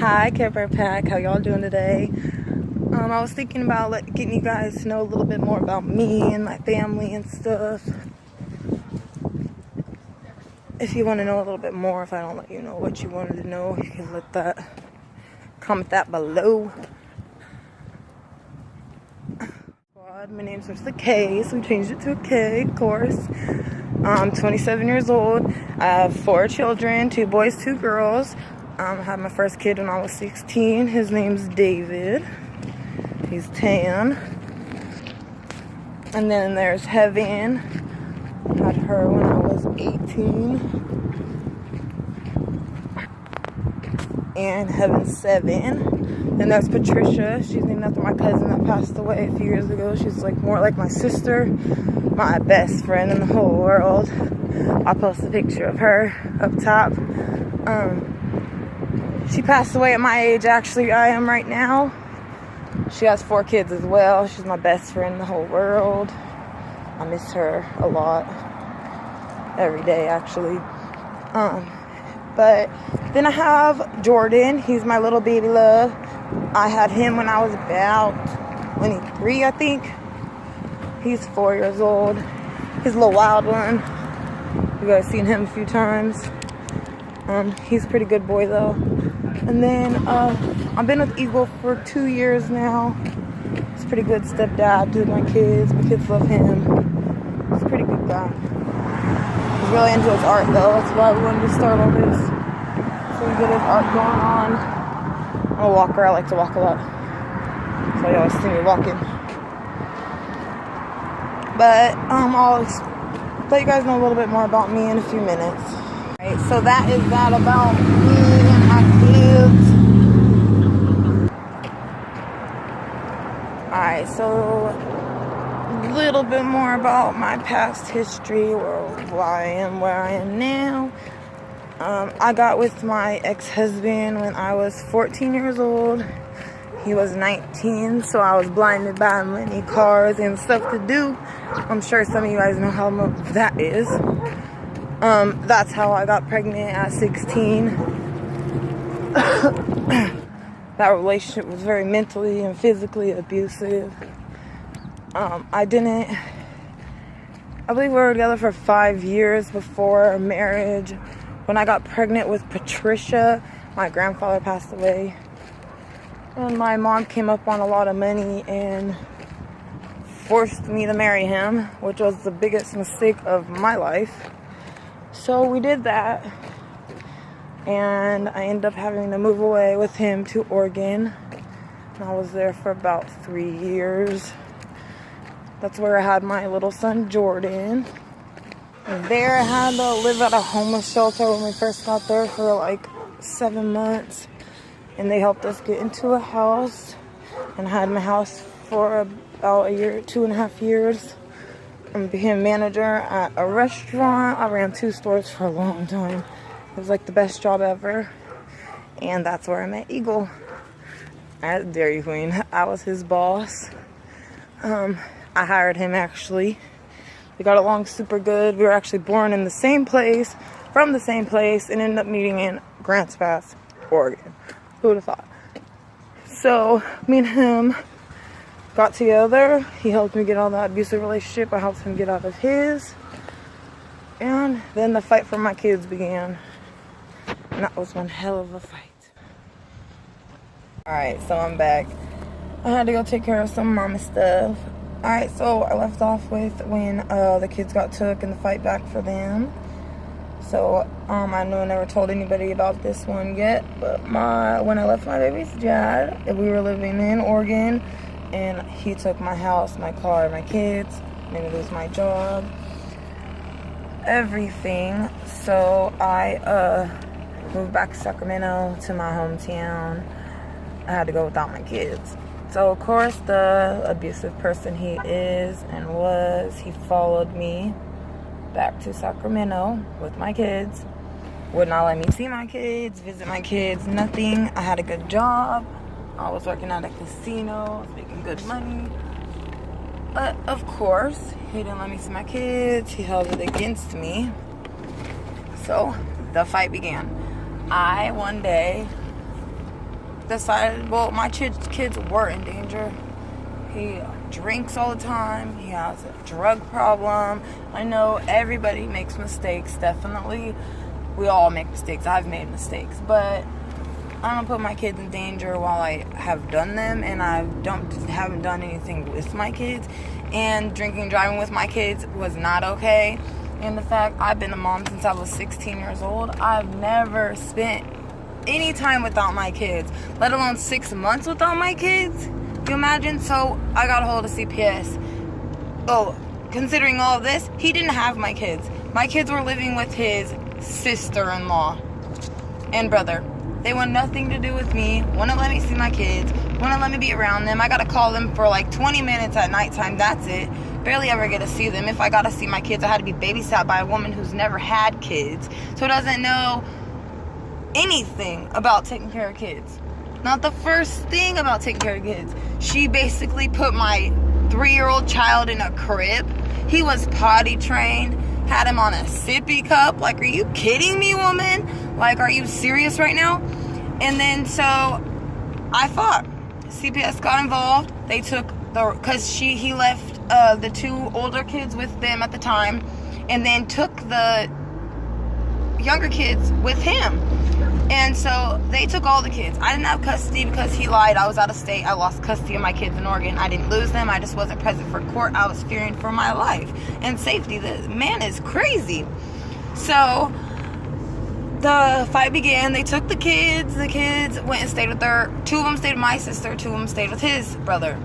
Hi, Care Bear Pack. How y'all doing today? I was thinking about getting you guys to know a little bit more about me and my family and stuff. If you want to know a little bit more, if I don't let you know what you wanted to know, you can comment that below. My name starts with a K, so we changed it to a K, of course. I'm 27 years old. I have 4 children, 2 boys, 2 girls. I had my first kid when I was 16. His name's David. He's tan. And then there's Heaven. Had her when I was 18. And Heaven's 7. Then there's Patricia. She's named after my cousin that passed away a few years ago. She's like more like my sister, my best friend in the whole world. I'll post a picture of her up top. She passed away at my age, actually, I am right now. She has 4 kids as well. She's my best friend in the whole world. I miss her a lot. Every day, actually. But then I have Jordan. He's my little baby love. I had him when I was about 23, I think. He's 4 years old. He's a little wild one. You guys seen him a few times. He's a pretty good boy though. And then I've been with Eagle for 2 years now. He's a pretty good stepdad to my kids. My kids love him. He's a pretty good guy. He's really into his art though. That's why we wanted to start all this. So we get his art going on. I'm a walker. I like to walk a lot. So you always see me walking. But I'll let you guys know a little bit more about me in a few minutes. Alright, so that is that about me and my kids. Alright, so a little bit more about my past history, or why I am where I am now. I got with my ex-husband when I was 14 years old. He was 19, so I was blinded by many cars and stuff to do. I'm sure some of you guys know how much that is. That's how I got pregnant at 16. That relationship was very mentally and physically abusive. I believe we were together for 5 years before our marriage. When I got pregnant with Patricia, my grandfather passed away. And my mom came up on a lot of money and forced me to marry him, which was the biggest mistake of my life. So we did that. And I ended up having to move away with him to Oregon. And I was there for about 3 years. That's where I had my little son, Jordan. There I had to live at a homeless shelter when we first got there for like 7 months. And they helped us get into a house. And I had my house for about a year, 2.5 years. I became manager at a restaurant. I ran 2 stores for a long time. It was like the best job ever. And that's where I met Eagle at Dairy Queen. I was his boss. I hired him actually. We got along super good. We were actually born in the same place, from the same place, and ended up meeting in Grants Pass, Oregon. Who would have thought? So me and him got together. He helped me get out of that abusive relationship. I helped him get out of his. And then the fight for my kids began. And that was one hell of a fight. Alright, so I'm back. I had to go take care of some mama stuff. Alright, so I left off with when the kids got took and the fight back for them. So, I know I never told anybody about this one yet, but when I left my baby's dad, we were living in Oregon, and he took my house, my car, my kids, made me lose my job, everything. So I moved back to Sacramento to my hometown. I had to go without my kids. So of course the abusive person he is and was, he followed me back to Sacramento with my kids. Would not let me see my kids, visit my kids, nothing. I had a good job. I was working at a casino, I was making good money. But of course, he didn't let me see my kids. He held it against me. So the fight began. One day decided, well, my kids were in danger. He drinks all the time. He has a drug problem. I know everybody makes mistakes, definitely. We all make mistakes. I've made mistakes. But I don't put my kids in danger while I have done them, and haven't done anything with my kids. And drinking and driving with my kids was not okay. And the fact I've been a mom since I was 16 years old, I've never spent any time without my kids, let alone 6 months without my kids. You imagine? So I got a hold of CPS. Oh, considering all of this, he didn't have my kids. My kids were living with his sister-in-law and brother. They want nothing to do with me, wouldn't let me see my kids, wouldn't let me be around them. I gotta call them for like 20 minutes at nighttime, that's it. Barely ever get to see them. If I gotta see my kids, I had to be babysat by a woman who's never had kids, so doesn't know anything about taking care of kids. Not the first thing about taking care of kids. She basically put my 3-year-old child in a crib. He was potty trained, had him on a sippy cup. Like, are you kidding me, woman? Like, are you serious right now? And then so I fought. CPS got involved. They took because he left the 2 older kids with them at the time, and then took the younger kids with him. And so they took all the kids. I didn't have custody because he lied. I was out of state. I lost custody of my kids in Oregon. I didn't lose them. I just wasn't present for court. I was fearing for my life and safety. The man is crazy. So the fight began. They took the kids. The kids went and stayed with 2 of them stayed with my sister. 2 of them stayed with his brother.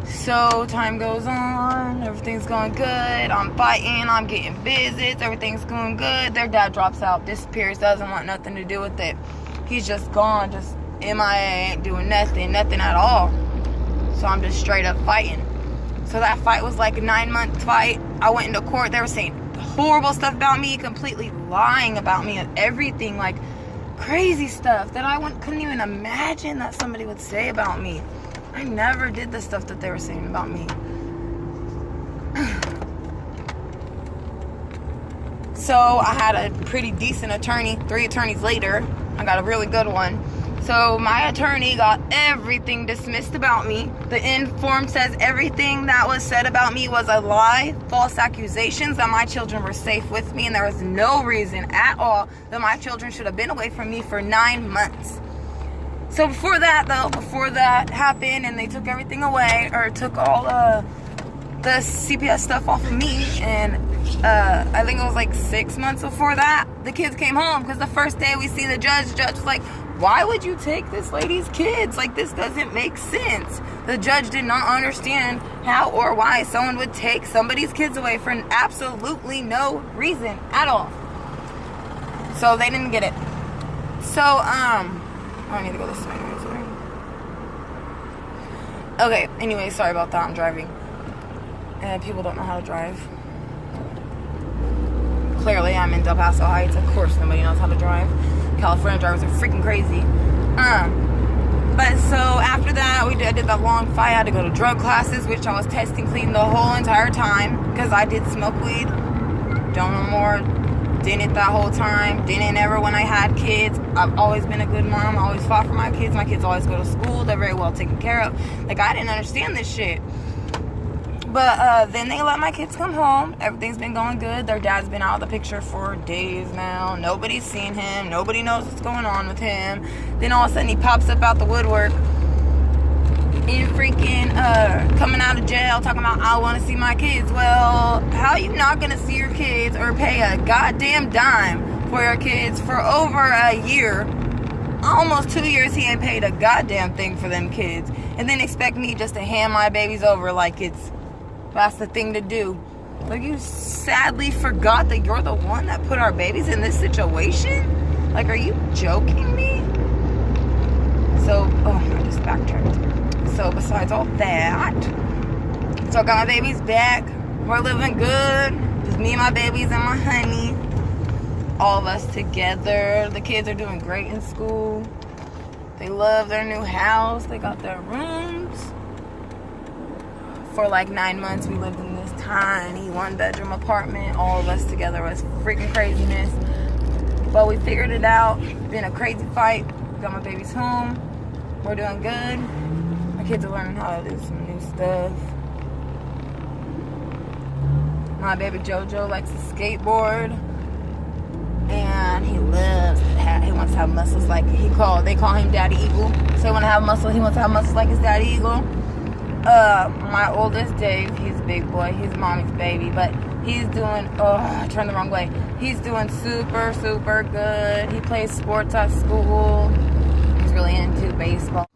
So time goes on, everything's going good, I'm fighting, I'm getting visits, everything's going good. Their dad drops out, disappears, doesn't want nothing to do with it. He's just gone, just MIA, ain't doing nothing at all. So I'm just straight up fighting. So that fight was like a 9-month fight. I went into court, they were saying horrible stuff about me, completely lying about me and everything, like crazy stuff that I couldn't even imagine that somebody would say about me. I never did the stuff that they were saying about me. So I had a pretty decent attorney. 3 attorneys later, I got a really good one. So my attorney got everything dismissed about me. The end form says everything that was said about me was a lie, false accusations, that my children were safe with me, and there was no reason at all that my children should have been away from me for 9 months. So before that happened and they took everything away, or took all the CPS stuff off of me, and I think it was like 6 months before that, the kids came home, because the first day we see the judge was like, why would you take this lady's kids? Like, this doesn't make sense. The judge did not understand how or why someone would take somebody's kids away for absolutely no reason at all. So they didn't get it. So, I need to go this way. Okay, anyway, sorry about that. I'm driving. And people don't know how to drive. Clearly, I'm in Del Paso Heights. Of course, nobody knows how to drive. California drivers are freaking crazy. But so after that, I did that long fight. I had to go to drug classes, which I was testing clean the whole entire time, because I did smoke weed. Don't no more. Didn't that whole time. Didn't ever when I had kids. I've always been a good mom. I always fought for my kids. My kids always go to school. They're very well taken care of. Like, I didn't understand this shit. But then they let my kids come home. Everything's been going good. Their dad's been out of the picture for days now. Nobody's seen him. Nobody knows what's going on with him. Then all of a sudden he pops up out the woodwork in freaking coming out of jail talking about, I want to see my kids. Well, how are you not going to see your kids or pay a goddamn dime for your kids for over a year? Almost 2 years he ain't paid a goddamn thing for them kids, and then expect me just to hand my babies over like that's the thing to do. Like, you sadly forgot that you're the one that put our babies in this situation? Like, are you joking me? So, I just backtracked. So besides all that, so I got my babies back. We're living good. Just me and my babies and my honey. All of us together. The kids are doing great in school. They love their new house. They got their rooms. For like 9 months, we lived in this tiny 1-bedroom apartment. All of us together was freaking craziness. But we figured it out. It's been a crazy fight. Got my babies home. We're doing good. My kids are learning how to do some new stuff. My baby JoJo likes to skateboard, and he wants to have muscles like they call him Daddy Eagle. So he wants to have muscle. He wants to have muscles like his Daddy Eagle. My oldest Dave, he's a big boy. He's mommy's baby, but he's doing. Oh, I turned the wrong way. He's doing super, super good. He plays sports at school. He's really into baseball.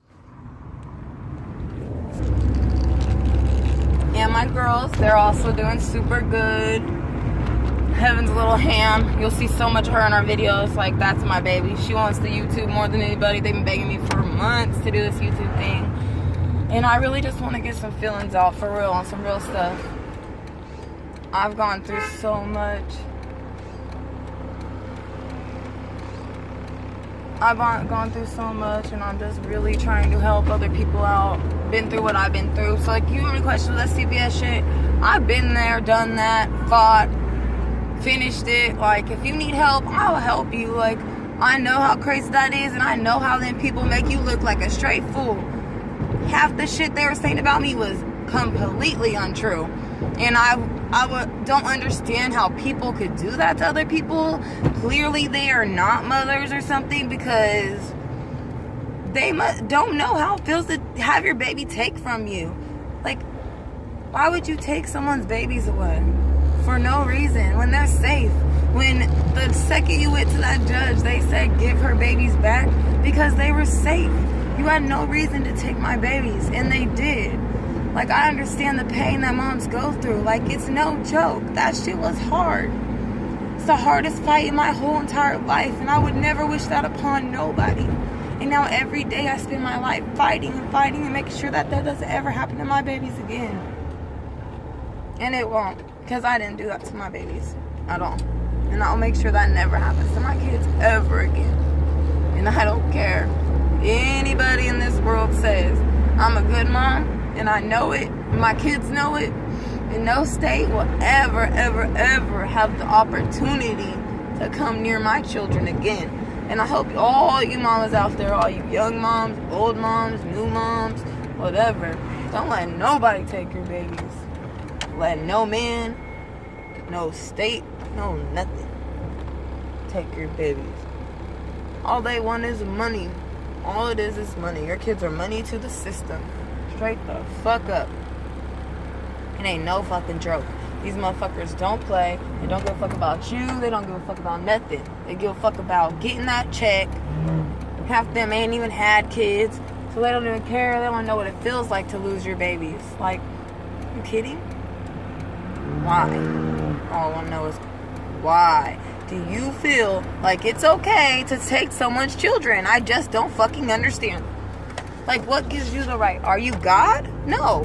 And my girls, they're also doing super good. Heaven's a little ham. You'll see so much of her in our videos. Like, that's my baby. She wants to YouTube more than anybody. They've been begging me for months to do this YouTube thing. And I really just want to get some feelings out for real on some real stuff. I've gone through so much. I've gone through so much, and I'm just really trying to help other people out. Been through what I've been through. So, like, you have any questions with that CPS shit? I've been there, done that, fought, finished it. Like, if you need help, I'll help you. Like, I know how crazy that is, and I know how then people make you look like a straight fool. Half the shit they were saying about me was completely untrue. And I don't understand how people could do that to other people. Clearly they are not mothers or something, because they don't know how it feels to have your baby take from you. Like, why would you take someone's babies away for no reason when they're safe? When the second you went to that judge, they said give her babies back because they were safe. You had no reason to take my babies, and they did. Like, I understand the pain that moms go through. Like, it's no joke. That shit was hard. It's the hardest fight in my whole entire life, and I would never wish that upon nobody. And now every day I spend my life fighting and making sure that doesn't ever happen to my babies again. And it won't, because I didn't do that to my babies at all. And I'll make sure that never happens to my kids ever again. And I don't care what anybody in this world says. I'm a good mom. And I know it, my kids know it, and no state will ever, ever, ever have the opportunity to come near my children again. And I hope all you mamas out there, all you young moms, old moms, new moms, whatever, don't let nobody take your babies. Let no man, no state, no nothing take your babies. All they want is money. All it is money. Your kids are money to the system. Straight the fuck up. It ain't no fucking joke. These motherfuckers don't play. They don't give a fuck about you. They don't give a fuck about nothing. They give a fuck about getting that check. Half of them ain't even had kids, so they don't even care. They don't know what it feels like to lose your babies. Like, you kidding? Why? All I want to know is why do you feel like it's okay to take someone's children? I just don't fucking understand. Like, what gives you the right? Are you God? No,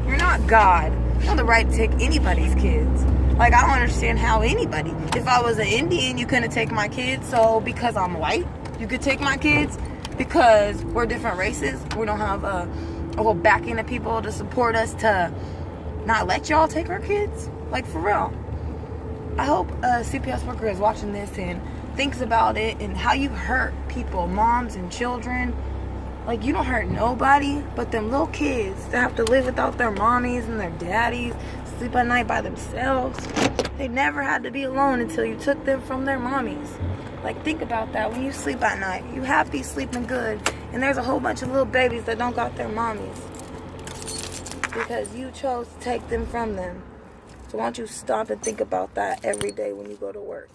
you're not God. You don't have the right to take anybody's kids. Like, I don't understand how anybody. If I was an Indian, you couldn't take my kids. So because I'm white, you could take my kids. Because we're different races, we don't have a whole backing of people to support us to not let y'all take our kids. Like, for real. I hope a CPS worker is watching this and thinks about it and how you hurt people, moms and children. Like, you don't hurt nobody but them little kids that have to live without their mommies and their daddies, sleep at night by themselves. They never had to be alone until you took them from their mommies. Like, think about that. When you sleep at night, you happy, sleeping good, and there's a whole bunch of little babies that don't got their mommies because you chose to take them from them. So why don't you stop and think about that every day when you go to work?